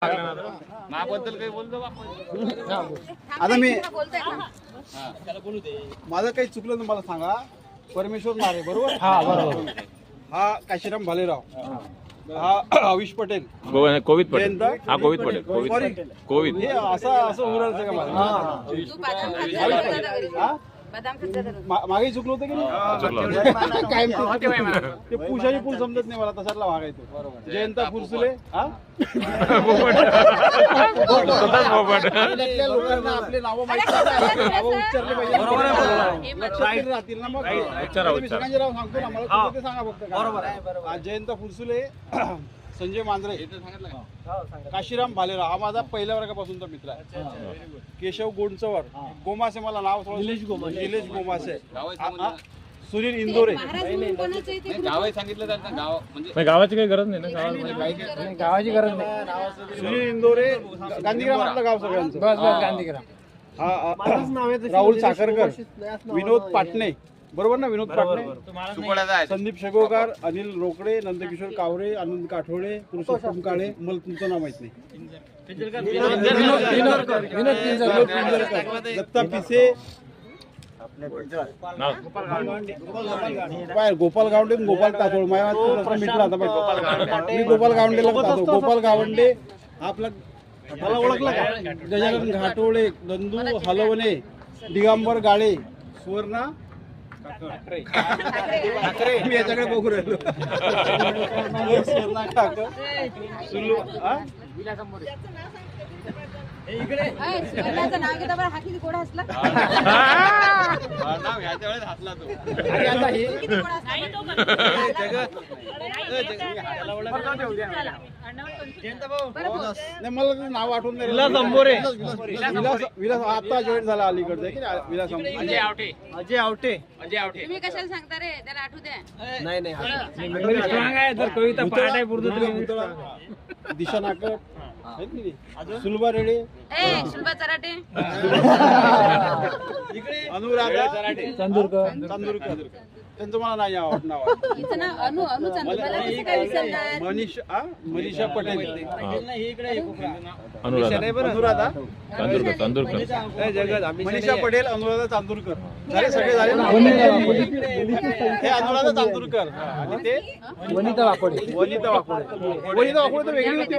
माझ्याबद्दल काही बोलतो आता मी माझं काही चुकलं तर मला सांगा. परमेश्वर नारे बरोबर. हा बरोबर. हा काशीराम भालेराव, हा अविश पटेल, कोविद पटेल. हा कोविद पटेल. कोविद हे असं उरायचं का मला? मागे चुकलं होतं की नाही? कायम ते पुशाची पूल समजत नाही मला, तशातला भाग आहे तो. जयंत फुरसुले लोकांना आपले नावं माहिती उच्चारले पाहिजे, लक्षात राहतील ना. मग मी सगळ्यांचे नाव सांगतो ना, मला ते सांगा फक्त. जयंत फुरसुले, संजय मांजरे, काशीराम भालेराव हा माझा पहिल्या वर्गापासूनचा मित्र आहे. केशव गोंडचवर, गोमासे मला नाव निलेश गोमासे, सुनील इंदोरे. सांगितलं गाव म्हणजे गावाची काही गरज नाही ना, गावाची गरज नाही. सुनील इंदोरे, गांधीग्राम आपलं गाव सगळ्यांचं. गांधीग्राम. हा राहुल साखरकर, विनोद पाटणे बरोबर ना, विनोद पाटणे, संदीप शेगोकार, अनिल रोकडे, नंदकिशोर कावरे, आनंद काठोडे, पुरुषोत्तम काळे. मला तुमचं नाव माहित नाही. दत्ता पिसे, गोपाल गावंडे, गोपाल तातोड. माझ्या मित्र आता मी गोपाल गावंडेला पाहतो. गोपाल गावंडे आपला मला ओळखला का? गजानन घाटोळे, नंदू हलवणे, दिगंबर गाळे, सुवर्णा ठाकरे. मी याच्याकडे बघू राहिलो. सुवर्णा ठाकर, सुलू मला नाव आठवून नाही. विलास अंबोरे, विलास आता जॉईन झाला अलीकडे की विलास अंबोरे. अजय आवटे. तुम्ही कशाला सांगता रे, त्याला आठवू द्या. नाही कविता पाठ आहे पूर्ण. दिशा नाकर, सुलभा रेडे, सुलभा चराटे, अनुराधा चांदूरकर. त्यांचं मला नाही नाव. हिचं नाव अनु चांदूर. मला कसं काय विसरणार? मनीषा पटेल, अनुराधा चांदूरकर, मनीषा पटेल, अनुराधा चांदूरकर. झाले सगळे झाले ना. हे अनुराधा चांदूरकर आणि ते वनिता वाकोडे तर वेगळी होती.